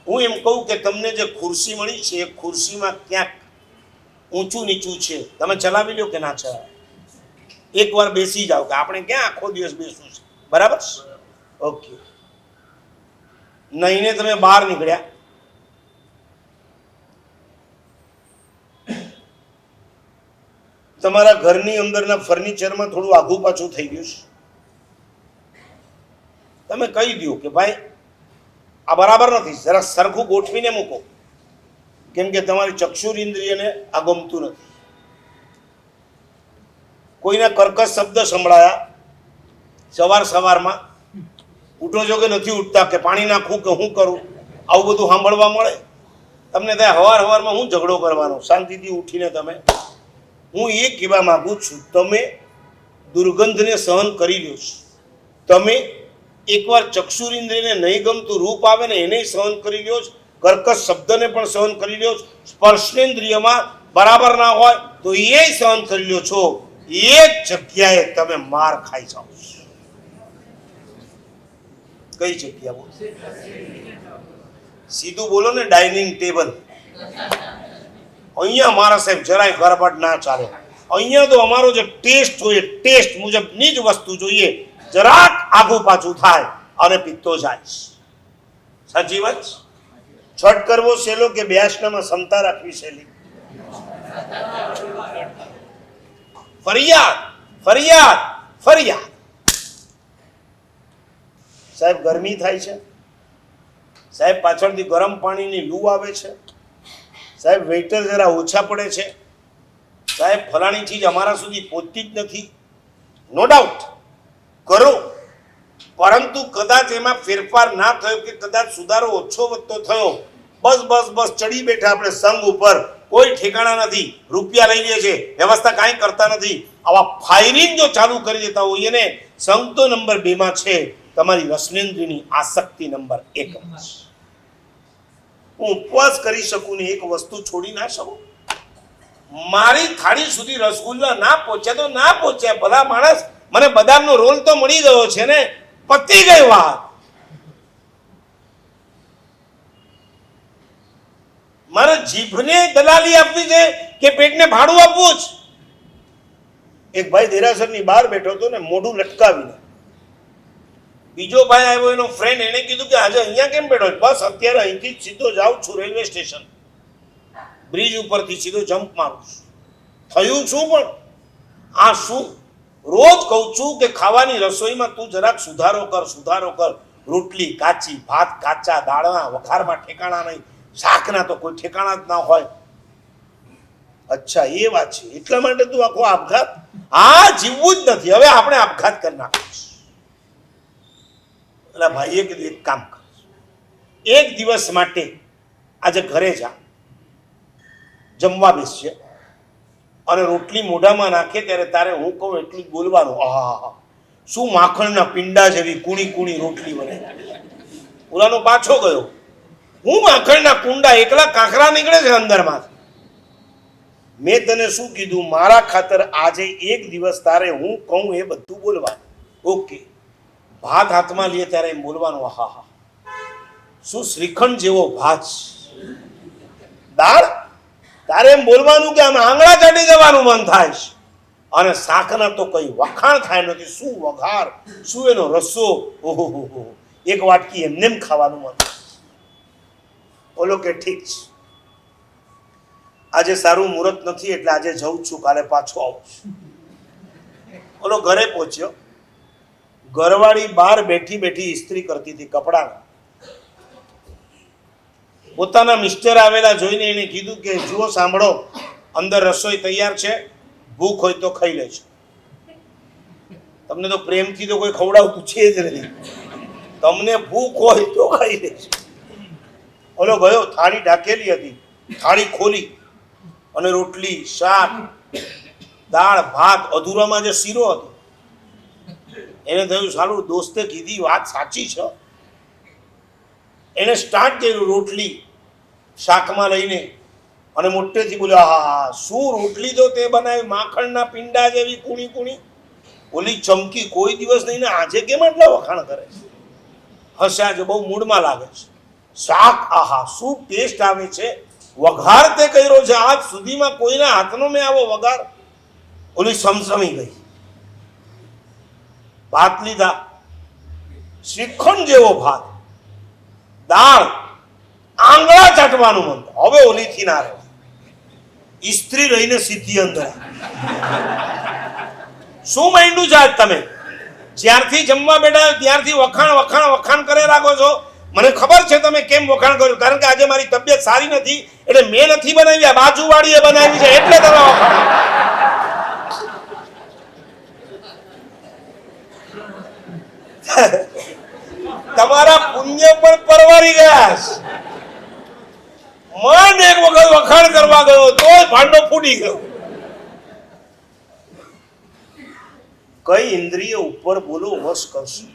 હું એમ કહું કે તમને જે ખુરશી મળી છે એ ખુરશીમાં ક્યાંક ઊંચું નીચું છે, તમે ચલાવી લો કે ના ચલાવો? એકવાર બેસી જાઓ કે આપણે ક્યાં આખો દિવસ બેસવું છે, બરાબર? ઓકે. નહીને તમે બહાર નીકળ્યા, તમારા ઘરની અંદરના ફર્નિચરમાં થોડું આઘું પાછું થઈ ગયું છે, તમે કહી દો કે ભાઈ આ બરાબર નથી, જરા સરખું ગોઠવીને મૂકો, કેમ કે તમારી ચક્ષુર ઇન્દ્રિયને આ ગમતું નથી. કોઈના કર્કશ શબ્દ સંભળાયા સવારમાં, ઉઠો છો કે નથી ઉઠતા, કે પાણી નાખું કે હું કરું, આવું બધું સાંભળવા મળે તમને. ત્યાં હવારમાં હું ઝઘડો કરવાનો, શાંતિથી ઉઠીને તમે. હું એ કહેવા માંગુ છું, તમે દુર્ગંધને સહન કરી લ્યો છો, તમે એકવાર ચક્ષુર ઇન્દ્રિયને નહીં ગમતું રૂપ આવે ને એને સહન કરી લ્યો છો, કર્કશ શબ્દને પણ સહન કરી લ્યો છો, સ્પર્શેન્દ્રિયમાં બરાબર ના હોય તો એ સહન કરી લ્યો છો. એક જગ્યાએ તમે માર ખાઈ જાઓ છો. કઈ જગ્યા બોલો? સીધું બોલો ને, ડાઇનિંગ ટેબલ. અહીંયા મારા સાહેબ જરાય ગરબડ ના ચાલે. અહીંયા તો અમારો જે ટેસ્ટ જોઈએ, ટેસ્ટ મુજબની જ વસ્તુ જોઈએ. જરાક આઘું પાછું થાય અને પિત્તો જાય. સાચી વાત. છઠ કરવો સહેલો કે બેસનામાં ક્ષમતા રાખવી સહેલી? ફરિયાદ ફરિયાદ ફરિયાદ. સાહેબ ગરમી થાય છે, સાહેબ પાછળથી ગરમ પાણીની લૂ આવે છે, સાહેબ વેઇટર જરા ઓછા પડે છે, સાહેબ ફલાણી ચીજ અમારા સુધી પહોંચતી જ નથી. નો ડાઉટ કરો, પરંતુ કદાચ એમાં ફેરફાર ના થયો કે કદાચ સુધારો ઓછો વધતો થયો, બસ બસ બસ ચડી બેઠા આપણે સંઘ ઉપર, કોઈ ઠેકાણા નથી, રૂપિયા લઈ લે છે, વ્યવસ્થા કાંઈ કરતા નથી. આવા ફાયરિંગ જો ચાલુ કરી દેતા હોઈએ ને, સંઘ તો નંબર 2 માં છે, તમારી રસનેન્દ્રની આસક્તિ નંબર 1 માં છે. હું ઉપવાસ કરી શકું ને એક વસ્તુ છોડી ના શકું? મારી થાળી સુધી રસગુલ્લા ના પહોંચ્યા તો ના પહોંચ્યા, ભલા માણસ, મને બદામનો રોલ તો મળી ગયો છે ને, પતી ગઈ વાત. મારે જીભને દલાલી આપવી છે કે પેટને ભાડું આપવું છે? એક ભાઈ દેરાસરની બહાર બેઠો હતો ને, મોઢું લટકાવીને. બીજો ભાઈ આવ્યો, એનો ફ્રેન્ડ, એને કીધું કે આજે અહીંયા કેમ બેઠો? બસ અત્યારે અહીંથી સીધો જાઉં છું રેલવે સ્ટેશન, બ્રિજ ઉપરથી સીધો જમ્પ મારું છું. થયું શું? પણ આ શું? રોજ કહું છું કે ખાવાની રસોઈમાં તું જરાક સુધારો કર. રોટલી કાચી, ભાત કાચા, દાળના વઘારમાં ઠેકાણા નહીં, શાકના તો કોઈ ઠેકાણા જ ના હોય. અચ્છા એ વાત છે, એટલા માટે તું આખો આપઘાત? હા, જીવવું જ નથી હવે, આપણે આપઘાત કરી નાખીશું. એટલે ભાઈએ કીધું એક કામ કર, એક દિવસ માટે આજે ઘરે જા, જમવા બેસજે, અને રોટલી મોઢામાં નાખે ત્યારે તારે હું કહું એટલું જ બોલવાનું. આહા, શું માખણના પિંડા જેવી કુણી રોટલી બને. ઓલાનો પાછો ગયો, હું માખણના કુંડા, એકલા કાંકરા નીકળે છે અંદરમાં. મેં તને શું કીધું? મારા ખાતર આજે એક દિવસ તારે હું કહું એ બધું બોલવાનું. ઓકે. ભાત હાથમાં લે ત્યારે એમ બોલવાનું, આહા, શું શ્રીખંડ જેવો ભાત. દાળ તારે એમ બોલવાનું કે આમ આંગળા ચાટી જવાનું મન થાય છે. અને શાકના તો કઈ વખાણ થાય નથી, શું વઘાર, શું એનો રસો, ઓહો, એક વાટકી એમને ખાવાનું મન. બોલો કે ઠીક છે, આજે સારું મુહૂર્ત નથી એટલે આજે જઉં છું, કાલે પાછો આવું છું. બોલો ઘરે પહોંચ્યો, ઘરવાળી બહાર બેઠી ઇસ્ત્રી કરતી હતી કપડાના. પોતાના મિસ્ટર આવેલા જોઈને એને કીધું કે જુઓ, સાંભળો, અંદર રસોઈ તૈયાર છે, ભૂખ હોય તો ખાઈ લેજો. તમને તો પ્રેમથી તો કોઈ ખવડાવતું છે જ નથી, તમને ભૂખ હોય તો ખાઈ લેજો. ઓલો ગયો, થાળી ઢાંકેલી હતી, થાળી ખોલી અને રોટલી, શાક, દાળ, ભાત, અધૂરામાં જે શીરો હતો, એને થયું સારું દોસ્તે કીધી વાત સાચી છે. એને સ્ટાર્ટ કર્યું રોટલી શાકમાં લઈને, અને મોટેથી બોલ્યો, હા, શું રોટલી તો તે બનાવી, માખણના પિંડા જેવી કુણી. ઓલી ચમકી કોઈ દિવસ નહીં ને આજે કેમ આટલા વખાણ કરે છે? હશે આજે બહુ મૂડમાં લાગે છે. શાક આહા શું ટેસ્ટ આવે છે, વઘાર તે કર્યો છે, આજ સુધીમાં કોઈના હાથનો મેં આવો વઘાર. ઓલી સમસમી ગઈ, ભાત લીધા, શ્રીખંડ જેવો ભાત, દાળ, આંગળા ચાટવાનું મન. હવે ઓલીથી ના રહે, ઇસ્ત્રી રહીને સીધી અંદર. શું માંડ્યું છે આજ તમે? જ્યારથી જમવા બેઠા ત્યારથી વખાણ વખાણ વખાણ કરે રાખો છો. મને ખબર છે તમે કેમ વખાણ કર્યું, કારણ કે આજે મારી તબિયત સારી નથી એટલે મેં નથી બનાવી, બાજુવાળીએ બનાવી છે એટલે તમે વખાણ. તમારા પુણ્ય પણ પરવારી ગયા. મન એક વખત વખાણ કરવા ગયો તોય ભાંડો ફૂટી ગયો. કઈ ઇન્દ્રિય ઉપર બોલો વશ કરશું?